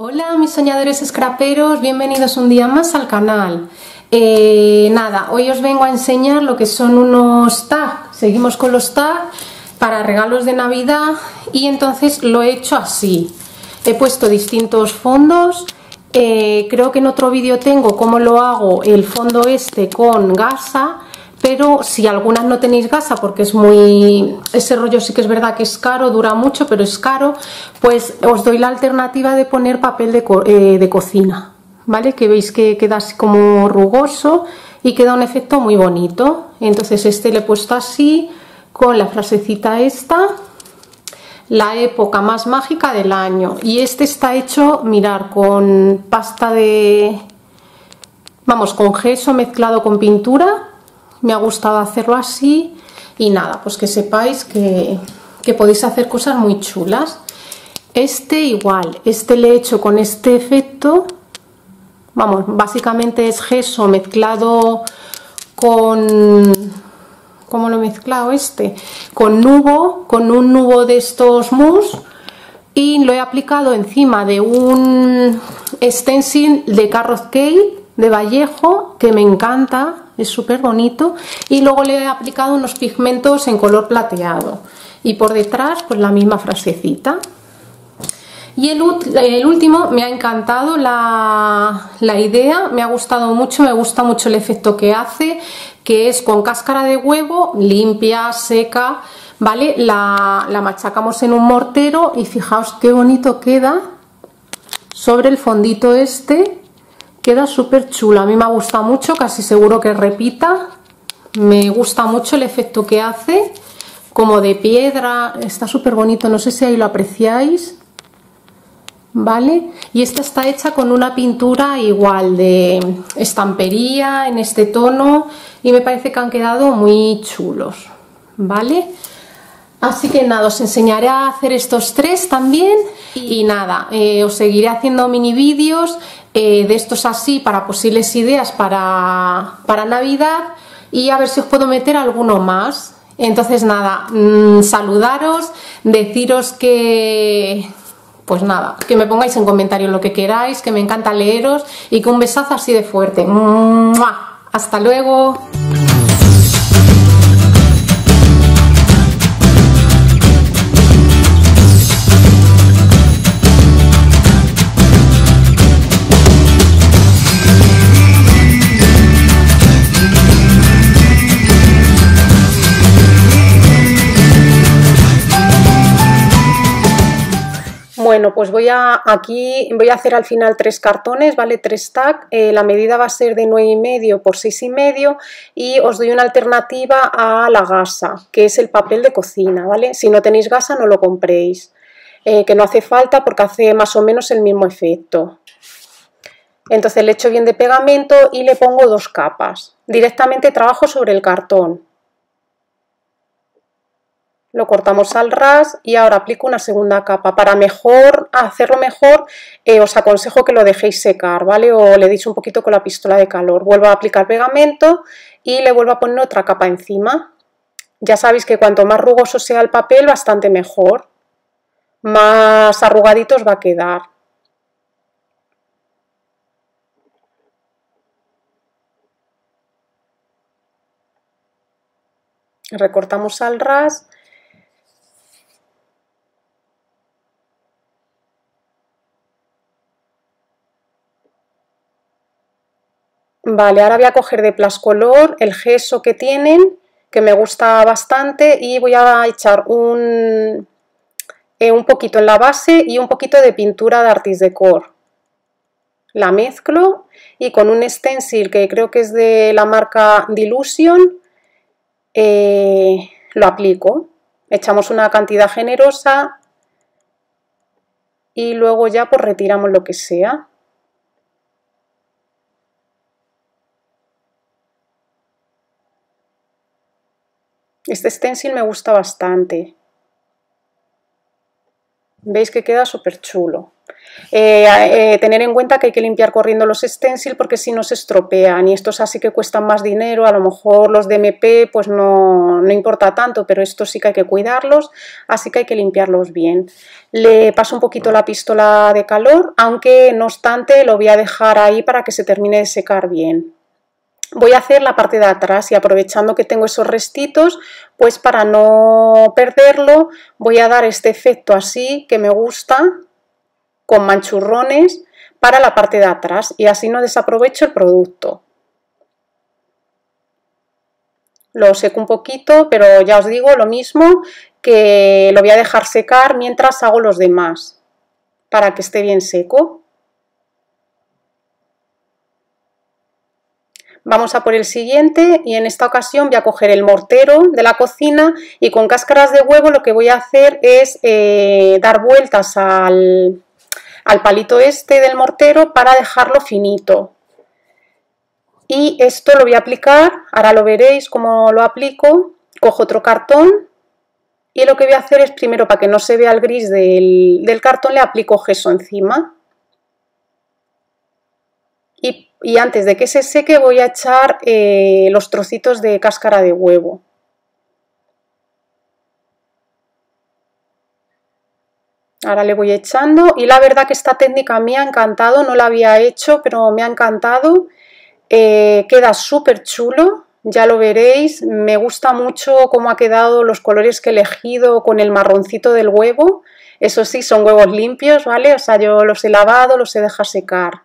Hola mis soñadores scraperos, bienvenidos un día más al canal. Nada, hoy os vengo a enseñar lo que son unos tags. Seguimos con los tags para regalos de Navidad y entonces lo he hecho así. He puesto distintos fondos. Creo que en otro vídeo tengo cómo lo hago el fondo este con gasa. Pero si algunas no tenéis gasa, porque ese rollo sí que es verdad que es caro, dura mucho, pero es caro, pues os doy la alternativa de poner papel de cocina, ¿vale? Que veis que queda así como rugoso y queda un efecto muy bonito. Entonces este le he puesto así, con la frasecita esta, la época más mágica del año. Y este está hecho, mirar, con pasta con gesso mezclado con pintura. Me ha gustado hacerlo así y nada, pues que sepáis que podéis hacer cosas muy chulas. Este igual, este le he hecho con este efecto, básicamente es gesso mezclado con... ¿Cómo lo he mezclado este? Con un nubo de estos mousse y lo he aplicado encima de un stencil de Carrot Cake de Vallejo que me encanta. Es súper bonito y luego le he aplicado unos pigmentos en color plateado y por detrás pues la misma frasecita. Y el último me ha encantado la idea, me ha gustado mucho, me gusta mucho el efecto que hace, que es con cáscara de huevo limpia, seca, ¿vale? La machacamos en un mortero y fijaos qué bonito queda sobre el fondito este. Queda súper chulo, a mí me gusta mucho, casi seguro que repita. Me gusta mucho el efecto que hace, como de piedra, está súper bonito, no sé si ahí lo apreciáis, ¿vale? Y esta está hecha con una pintura igual de estampería en este tono y me parece que han quedado muy chulos, ¿vale? Así que nada, os enseñaré a hacer estos tres también y nada, os seguiré haciendo mini vídeos de estos así para posibles ideas para Navidad y a ver si os puedo meter alguno más. Entonces nada, saludaros, deciros que... Pues nada, que me pongáis en comentarios lo que queráis, que me encanta leeros y que un besazo así de fuerte. ¡Mua! ¡Hasta luego! Bueno, pues voy a hacer al final 3 cartones, ¿vale? 3 tags, la medida va a ser de 9,5 por 6,5 y os doy una alternativa a la gasa, que es el papel de cocina, ¿vale? Si no tenéis gasa no lo compréis, que no hace falta porque hace más o menos el mismo efecto. Entonces le echo bien de pegamento y le pongo 2 capas. Directamente trabajo sobre el cartón. Lo cortamos al ras y ahora aplico una segunda capa. Para hacerlo mejor, os aconsejo que lo dejéis secar, ¿vale? O le deis un poquito con la pistola de calor. Vuelvo a aplicar pegamento y le vuelvo a poner otra capa encima. Ya sabéis que cuanto más rugoso sea el papel, bastante mejor. Más arrugaditos va a quedar. Recortamos al ras. Vale, ahora voy a coger de Plascolor el gesso que tienen, que me gusta bastante, y voy a echar un poquito en la base y un poquito de pintura de Artis Decor. La mezclo y con un stencil que creo que es de la marca Dilution lo aplico. Echamos una cantidad generosa y luego ya pues retiramos lo que sea. Este stencil me gusta bastante. Veis que queda súper chulo. Tener en cuenta que hay que limpiar corriendo los stencil porque si no se estropean, y estos así que cuestan más dinero. A lo mejor los de MP pues no importa tanto, pero estos sí que hay que cuidarlos, así que hay que limpiarlos bien. Le paso un poquito la pistola de calor, aunque no obstante lo voy a dejar ahí para que se termine de secar bien. Voy a hacer la parte de atrás y aprovechando que tengo esos restitos, pues para no perderlo voy a dar este efecto así que me gusta, con manchurrones para la parte de atrás, y así no desaprovecho el producto. Lo seco un poquito, pero ya os digo lo mismo, que lo voy a dejar secar mientras hago los demás, para que esté bien seco. Vamos a por el siguiente, y en esta ocasión voy a coger el mortero de la cocina y con cáscaras de huevo lo que voy a hacer es dar vueltas al palito este del mortero para dejarlo finito. Y esto lo voy a aplicar, ahora lo veréis cómo lo aplico. Cojo otro cartón y lo que voy a hacer es primero, para que no se vea el gris del cartón, le aplico gesso encima. Y antes de que se seque voy a echar los trocitos de cáscara de huevo. Ahora le voy echando, y la verdad que esta técnica me ha encantado, no la había hecho, pero me ha encantado. Queda súper chulo, ya lo veréis. Me gusta mucho cómo ha quedado, los colores que he elegido con el marroncito del huevo. Eso sí, son huevos limpios, ¿vale? O sea, yo los he lavado, los he dejado secar.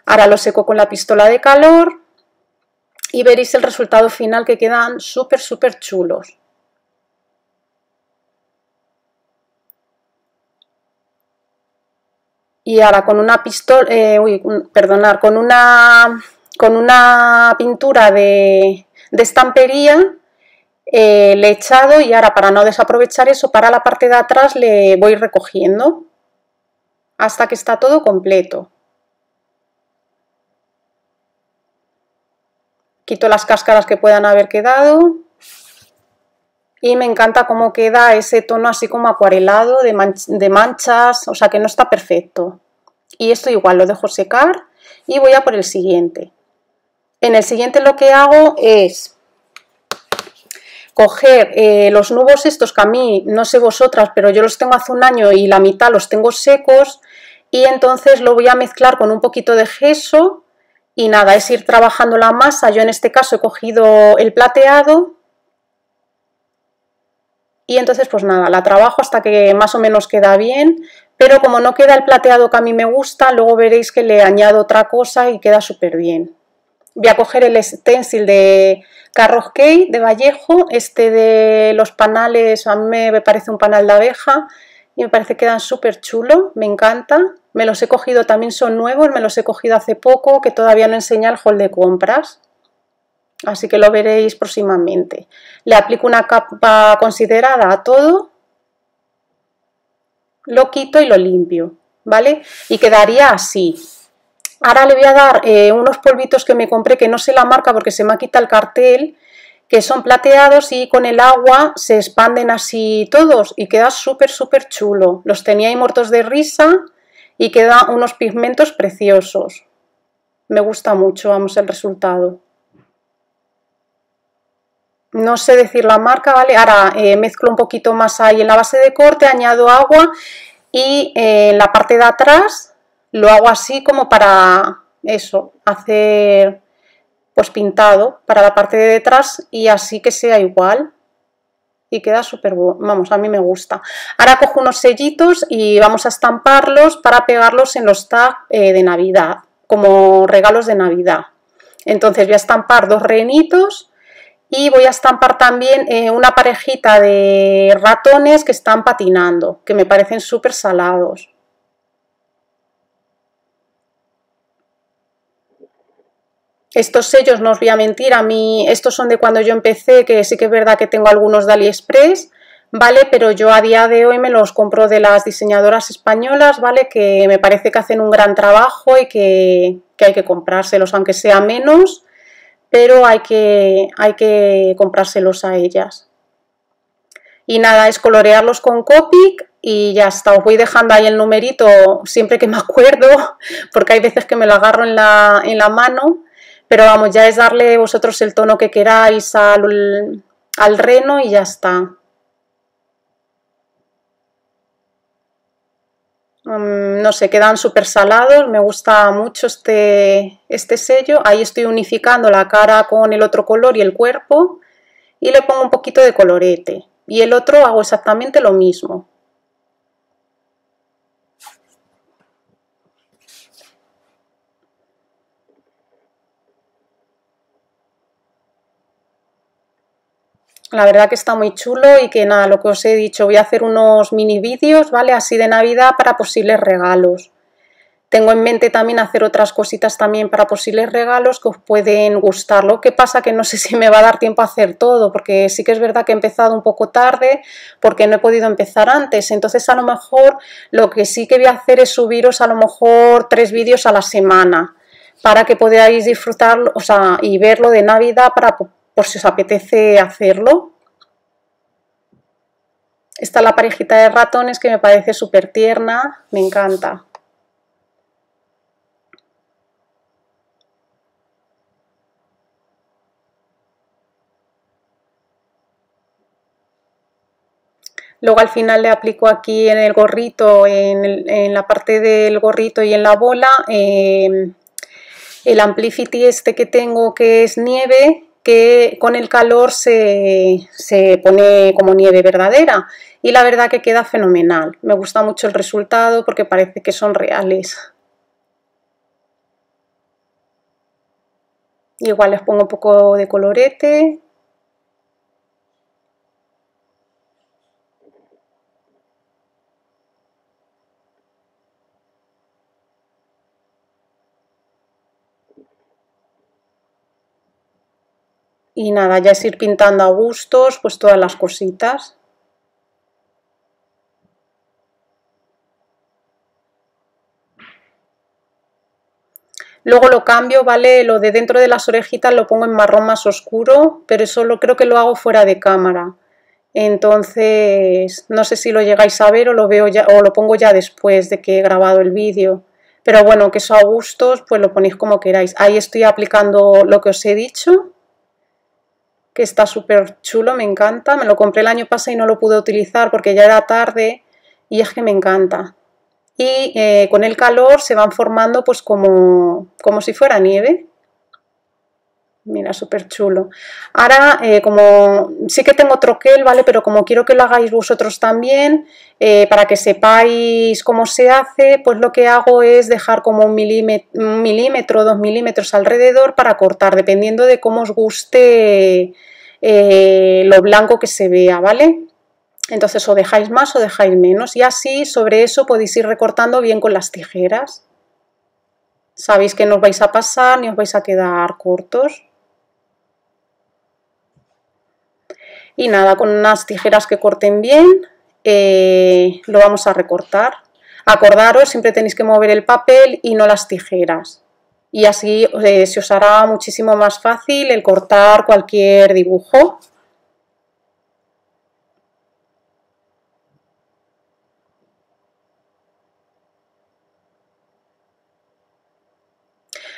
Ahora los seco con la pistola de calor y veréis el resultado final, que quedan súper chulos. Y ahora con una pistola, con una pintura de estampería le he echado, y ahora para no desaprovechar eso, para la parte de atrás le voy recogiendo hasta que está todo completo. Quito las cáscaras que puedan haber quedado. Y me encanta cómo queda ese tono así como acuarelado de manchas, o sea que no está perfecto. Y esto igual lo dejo secar y voy a por el siguiente. En el siguiente lo que hago es coger los nubos estos, que a mí, no sé vosotras, pero yo los tengo hace un año y la mitad los tengo secos, y entonces lo voy a mezclar con un poquito de gesso y nada, es ir trabajando la masa. Yo en este caso he cogido el plateado. Y entonces pues nada, la trabajo hasta que más o menos queda bien, pero como no queda el plateado que a mí me gusta, luego veréis que le añado otra cosa y queda súper bien. Voy a coger el stencil de Carrot Cake de Vallejo, este de los panales, a mí me parece un panal de abeja y me parece que quedan súper chulos, me encanta. Me los he cogido, también son nuevos, me los he cogido hace poco, que todavía no enseña el haul de compras. Así que lo veréis próximamente. Le aplico una capa considerada a todo, lo quito y lo limpio, ¿vale? Y quedaría así. Ahora le voy a dar unos polvitos que me compré, que no sé la marca porque se me ha quitado el cartel, que son plateados y con el agua se expanden así todos y queda súper chulo. Los tenía ahí muertos de risa y quedan unos pigmentos preciosos. Me gusta mucho, vamos, el resultado. No sé decir la marca, ¿vale? Ahora mezclo un poquito más ahí en la base de corte, añado agua y en la parte de atrás lo hago así como para eso, hacer pues pintado para la parte de detrás y así que sea igual. Y queda súper bueno, vamos, a mí me gusta. Ahora cojo unos sellitos y vamos a estamparlos para pegarlos en los tags de Navidad, como regalos de Navidad. Entonces voy a estampar dos renitos. Y voy a estampar también una parejita de ratones que están patinando, que me parecen súper salados. Estos sellos, no os voy a mentir, a mí estos son de cuando yo empecé, que sí que es verdad que tengo algunos de AliExpress, ¿vale? Pero yo a día de hoy me los compro de las diseñadoras españolas, ¿vale? Que me parece que hacen un gran trabajo y que hay que comprárselos, aunque sea menos, pero hay que comprárselos a ellas. Y nada, es colorearlos con Copic y ya está. Os voy dejando ahí el numerito siempre que me acuerdo, porque hay veces que me lo agarro en la mano, pero vamos, ya es darle vosotros el tono que queráis al reno y ya está. No sé, quedan súper salados, me gusta mucho este sello. Ahí estoy unificando la cara con el otro color y el cuerpo, y le pongo un poquito de colorete, y el otro hago exactamente lo mismo. La verdad que está muy chulo y que nada, lo que os he dicho, voy a hacer unos mini vídeos, ¿vale? Así de Navidad para posibles regalos. Tengo en mente también hacer otras cositas también para posibles regalos que os pueden gustar. Lo que pasa que no sé si me va a dar tiempo a hacer todo, porque sí que es verdad que he empezado un poco tarde porque no he podido empezar antes. Entonces a lo mejor lo que sí que voy a hacer es subiros a lo mejor 3 vídeos a la semana para que podáis disfrutarlo, o sea, y verlo de Navidad por si os apetece hacerlo. Esta es la parejita de ratones que me parece súper tierna, me encanta. Luego al final le aplico aquí en el gorrito, en la parte del gorrito y en la bola, el Amplifity este que tengo, que es nieve, que con el calor se pone como nieve verdadera, y la verdad que queda fenomenal. Me gusta mucho el resultado porque parece que son reales. Igual les pongo un poco de colorete. Y nada, ya es ir pintando a gustos pues todas las cositas. Luego lo cambio, ¿vale? Lo de dentro de las orejitas lo pongo en marrón más oscuro, pero eso creo que lo hago fuera de cámara. Entonces, no sé si lo llegáis a ver o lo veo ya, o lo pongo ya después de que he grabado el vídeo. Pero bueno, que eso a gustos, pues lo ponéis como queráis. Ahí estoy aplicando lo que os he dicho, que está súper chulo, me encanta. Me lo compré el año pasado y no lo pude utilizar porque ya era tarde, y es que me encanta. Y con el calor se van formando pues como si fuera nieve. Mira, súper chulo. Ahora, como sí que tengo troquel, ¿vale? Pero como quiero que lo hagáis vosotros también, para que sepáis cómo se hace, pues lo que hago es dejar como un milímetro, 2 milímetros alrededor para cortar, dependiendo de cómo os guste lo blanco que se vea, ¿vale? Entonces o dejáis más o dejáis menos, y así sobre eso podéis ir recortando bien con las tijeras. Sabéis que no os vais a pasar ni os vais a quedar cortos. Y nada, con unas tijeras que corten bien, lo vamos a recortar. Acordaros, siempre tenéis que mover el papel y no las tijeras. Y así se os hará muchísimo más fácil el cortar cualquier dibujo.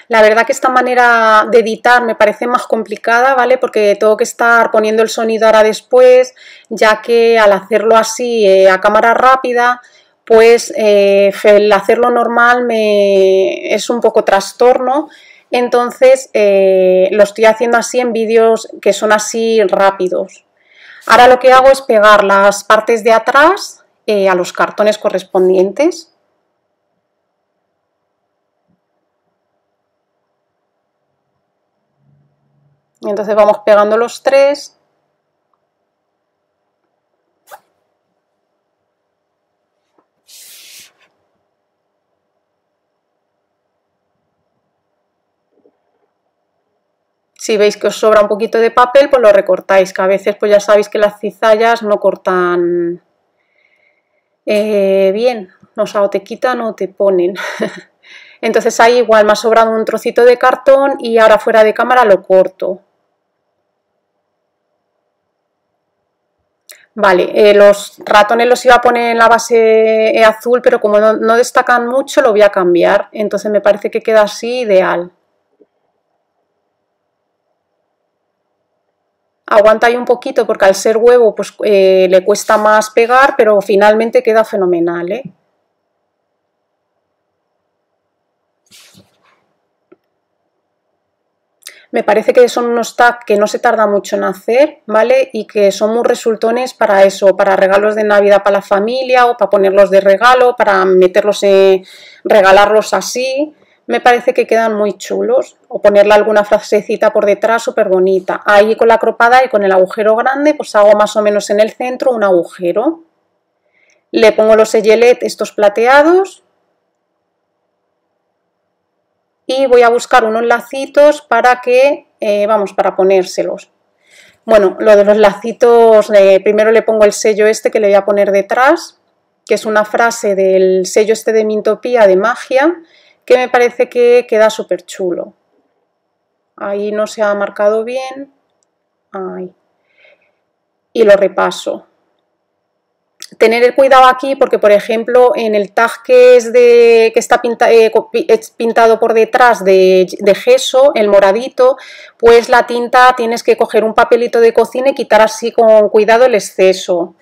La verdad que esta manera de editar me parece más complicada, ¿vale? Porque tengo que estar poniendo el sonido ahora después, ya que al hacerlo así a cámara rápida, pues el hacerlo normal es un poco trastorno. Entonces lo estoy haciendo así en vídeos que son así rápidos. Ahora lo que hago es pegar las partes de atrás a los cartones correspondientes. Y entonces vamos pegando los 3. Si veis que os sobra un poquito de papel, pues lo recortáis, que a veces pues ya sabéis que las cizallas no cortan bien, o sea, o te quitan o te ponen. Entonces ahí igual me ha sobrado un trocito de cartón y ahora fuera de cámara lo corto. Vale, los ratones los iba a poner en la base azul, pero como no destacan mucho lo voy a cambiar. Entonces me parece que queda así ideal. Aguanta ahí un poquito porque al ser huevo pues le cuesta más pegar, pero finalmente queda fenomenal, ¿eh? Me parece que son unos tags que no se tarda mucho en hacer, ¿vale? Y que son muy resultones para eso, para regalos de Navidad para la familia o para ponerlos de regalo, para meterlos regalarlos así. Me parece que quedan muy chulos. O ponerle alguna frasecita por detrás súper bonita. Ahí con la cropada y con el agujero grande, pues hago más o menos en el centro un agujero. Le pongo los sellelet estos plateados. Y voy a buscar unos lacitos para que, para ponérselos. Bueno, lo de los lacitos, primero le pongo el sello este que le voy a poner detrás, que es una frase del sello este de Mintopía de magia, que me parece que queda súper chulo. Ahí no se ha marcado bien. Ahí. Y lo repaso. Tener el cuidado aquí porque, por ejemplo, en el tag que está pintado por detrás de gesso, el moradito, pues la tinta tienes que coger un papelito de cocina y quitar así con cuidado el exceso.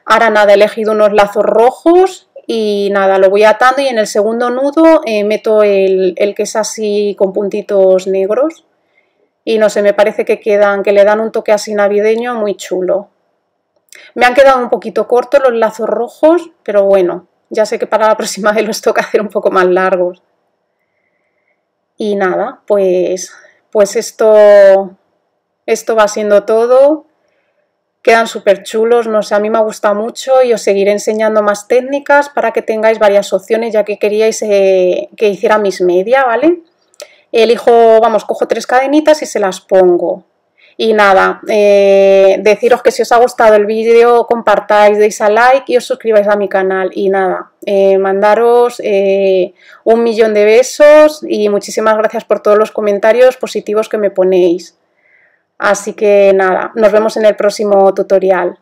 Ahora nada, he elegido unos lazos rojos y nada, lo voy atando y en el segundo nudo meto el que es así con puntitos negros y no sé, me parece que le dan un toque así navideño muy chulo. Me han quedado un poquito cortos los lazos rojos, pero bueno, ya sé que para la próxima vez los toca hacer un poco más largos. Y nada, pues esto va siendo todo. Quedan súper chulos, no sé, a mí me ha gustado mucho y os seguiré enseñando más técnicas para que tengáis varias opciones, ya que queríais que hiciera mis media, ¿vale? Elijo, cojo 3 cadenitas y se las pongo. Y nada, deciros que si os ha gustado el vídeo, compartáis, deis a like y os suscribáis a mi canal. Y nada, mandaros 1.000.000 de besos y muchísimas gracias por todos los comentarios positivos que me ponéis. Así que nada, nos vemos en el próximo tutorial.